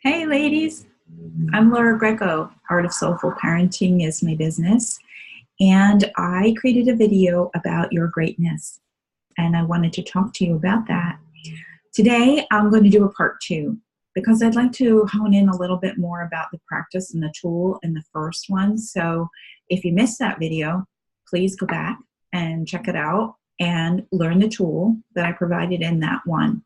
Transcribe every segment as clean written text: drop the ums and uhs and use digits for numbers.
Hey, ladies. I'm Laura Greco. Art of Soulful Parenting is my business. And I created a video about your greatness. And I wanted to talk to you about that. Today, I'm going to do a part two because I'd like to hone in a little bit more about the practice and the tool in the first one. So if you missed that video, please go back and check it out and learn the tool that I provided in that one.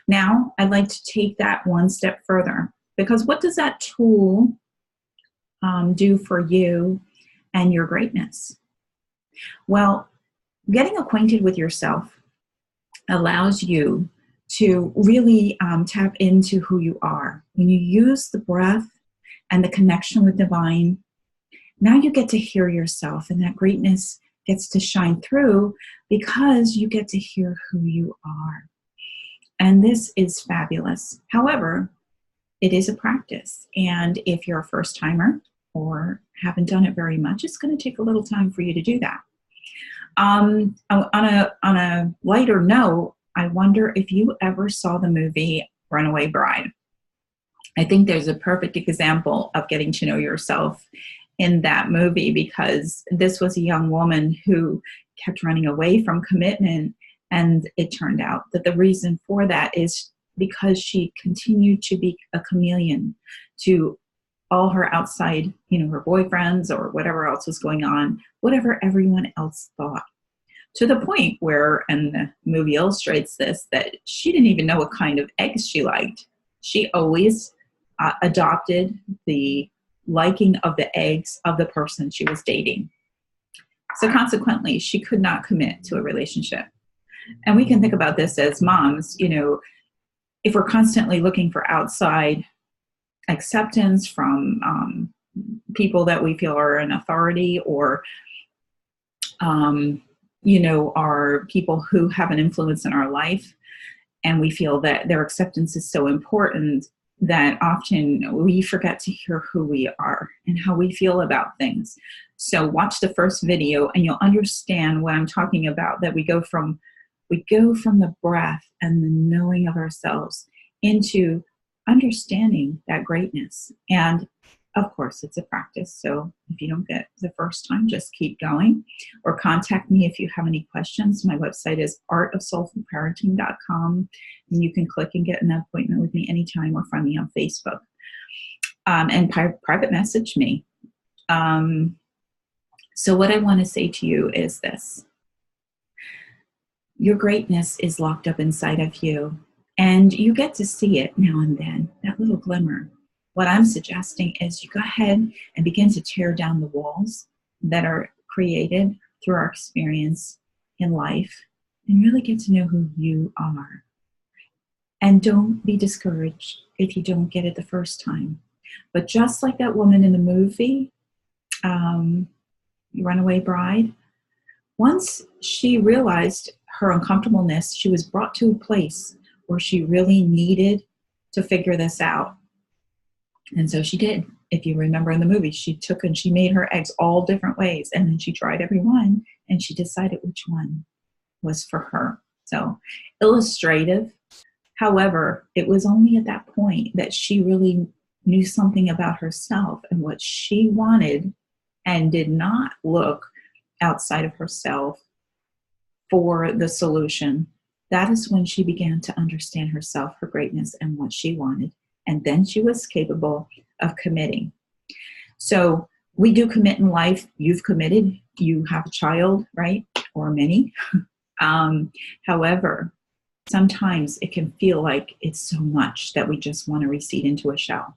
Now, I'd like to take that one step further because what does that tool do for you and your greatness? Well, getting acquainted with yourself allows you to really tap into who you are. When you use the breath and the connection with divine, now you get to hear yourself, and that greatness gets to shine through because you get to hear who you are. And this is fabulous. However, it is a practice. And if you're a first timer or haven't done it very much, it's going to take a little time for you to do that. On a lighter note, I wonder if you ever saw the movie Runaway Bride. I think there's a perfect example of getting to know yourself in that movie, because this was a young woman who kept running away from commitment. And it turned out that the reason for that is because she continued to be a chameleon to all her outside, her boyfriends or whatever else was going on, whatever everyone else thought. To the point where, and the movie illustrates this, that she didn't even know what kind of eggs she liked. She always adopted the liking of the eggs of the person she was dating. So consequently, she could not commit to a relationship. And we can think about this as moms, if we're constantly looking for outside acceptance from people that we feel are an authority, or, are people who have an influence in our life, and we feel that their acceptance is so important that often we forget to hear who we are and how we feel about things. So watch the first video and you'll understand what I'm talking about, that we go from the breath and the knowing of ourselves into understanding that greatness. And of course, it's a practice. So if you don't get the first time, just keep going, or contact me if you have any questions. My website is artofsoulfulparenting.com, and you can click and get an appointment with me anytime, or find me on Facebook. And private message me. So what I want to say to you is this. Your greatness is locked up inside of you, and you get to see it now and then, that little glimmer. What I'm suggesting is you go ahead and begin to tear down the walls that are created through our experience in life, and really get to know who you are. And don't be discouraged if you don't get it the first time. But just like that woman in the movie, Runaway Bride, once she realized her uncomfortableness, she was brought to a place where she really needed to figure this out. And so she did. If you remember in the movie, she took and she made her eggs all different ways, and then she tried every one, and she decided which one was for her. So illustrative. However, it was only at that point that she really knew something about herself and what she wanted, and did not look outside of herself for the solution. That is when she began to understand herself, her greatness, and what she wanted. And then she was capable of committing. So we do commit in life. You've committed. You have a child, right? Or many. However, sometimes it can feel like it's so much that we just want to recede into a shell.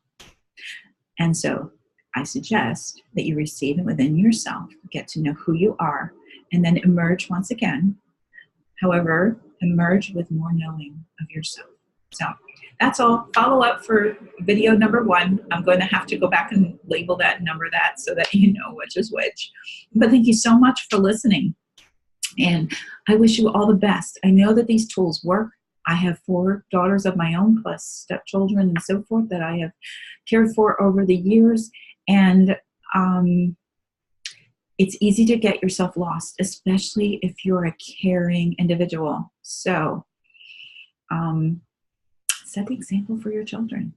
And so I suggest that you receive it within yourself, get to know who you are, and then emerge once again. However, emerge with more knowing of yourself. So that's all. Follow up for video number 1. I'm going to have to go back and label that, number that, so that you know which is which. But thank you so much for listening. And I wish you all the best. I know that these tools work. I have 4 daughters of my own, plus stepchildren and so forth, that I have cared for over the years. And it's easy to get yourself lost, especially if you're a caring individual. So set the example for your children.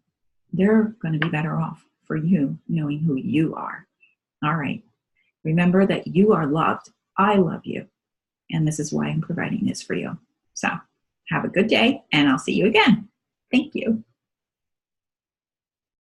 they're going to be better off for you knowing who you are. All right. Remember that you are loved. I love you. And this is why I'm providing this for you. So have a good day, and I'll see you again. Thank you.